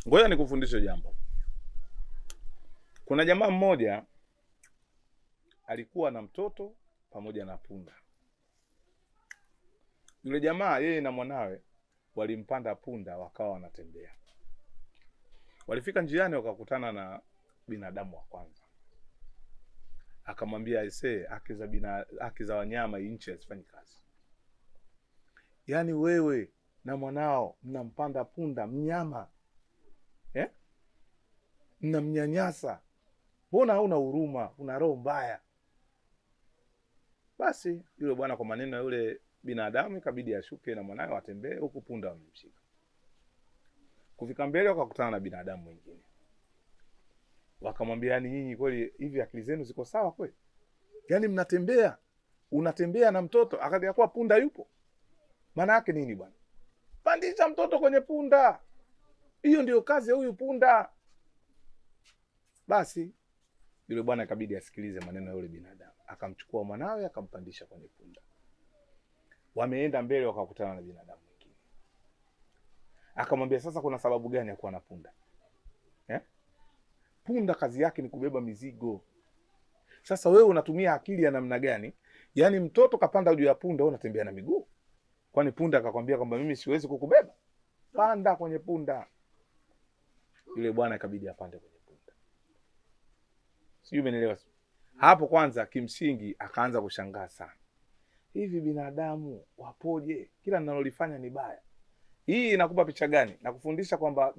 Ngoja nikufundishe jambo. Kuna jamaa mmoja alikuwa na mtoto pamoja na punda. Yule jamaa yeye na mwanawe walimpanda punda wakawa wanatembea. Walifika njiani wakakutana na binadamu wa kwanza. Akamwambia aisee, haki za wanyama nchi hazifanyi kazi. Yaani wewe na mwanao mnampanda punda mnyama. Mnamnyanyasa. Mbona hauna huruma, una roho mbaya? Basi yule bwana kwa maneno yule binadamu ikabidi ashuke na mwanae watembee huku punda wamemshika. Kufika mbele wakakutana na binadamu mwingine. Wakamwambia yani nyinyi kweli hivi akili zenu ziko sawa kweli? Yaani unatembea na mtoto akaja kwa punda yupo. Maana yake nini bwana? Pandisha mtoto kwenye punda. Hiyo ndio kazi ya huyu punda. Basi yule bwana ikabidi asikilize maneno ya yule binadamu. Akamchukua mwanawe akampandisha kwenye punda. Wameenda mbele wakakutana na binadamu mwingine. Akamwambia sasa kuna sababu gani ya kuwa na punda? Punda kazi yake ni kubeba mizigo. Sasa wewe unatumia akili ya namna gani? Yaani mtoto kapanda juu ya punda wewe unatembea na miguu. Kwani punda akakwambia kwamba mimi siwezi kukubeba? Panda kwenye punda. Yule bwana ikabidi apande kwenye punda. Sijui umenielewa? Hapo kwanza kimsingi akaanza kushangaa sana. Hivi binadamu wapoje? Kila ninalolifanya ni baya. Hii inakupa picha gani? Nakufundisha kwamba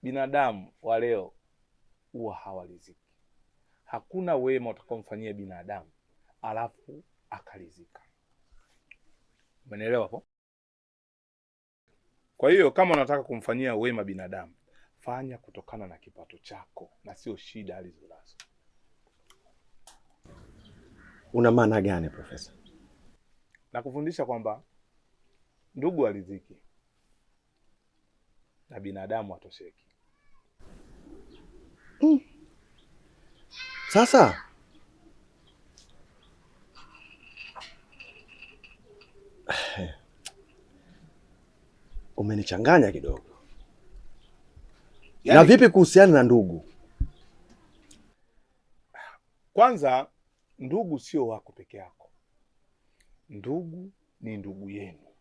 binadamu wa leo huwa hawaliziki. Hakuna wema utakaomfanyia binadamu alafu akalizika. Umenielewa hapo? Kwa hiyo kama unataka kumfanyia wema binadamu, fanya kutokana na kipato chako na sio shida alizonazo. Una maana gani Profesa? Nakufundisha kwamba ndugu aliziki na binadamu atosheki. Sasa umenichanganya kidogo. Na vipi kuhusiana na ndugu? Kwanza ndugu sio wako peke yako. Ndugu ni ndugu yenu.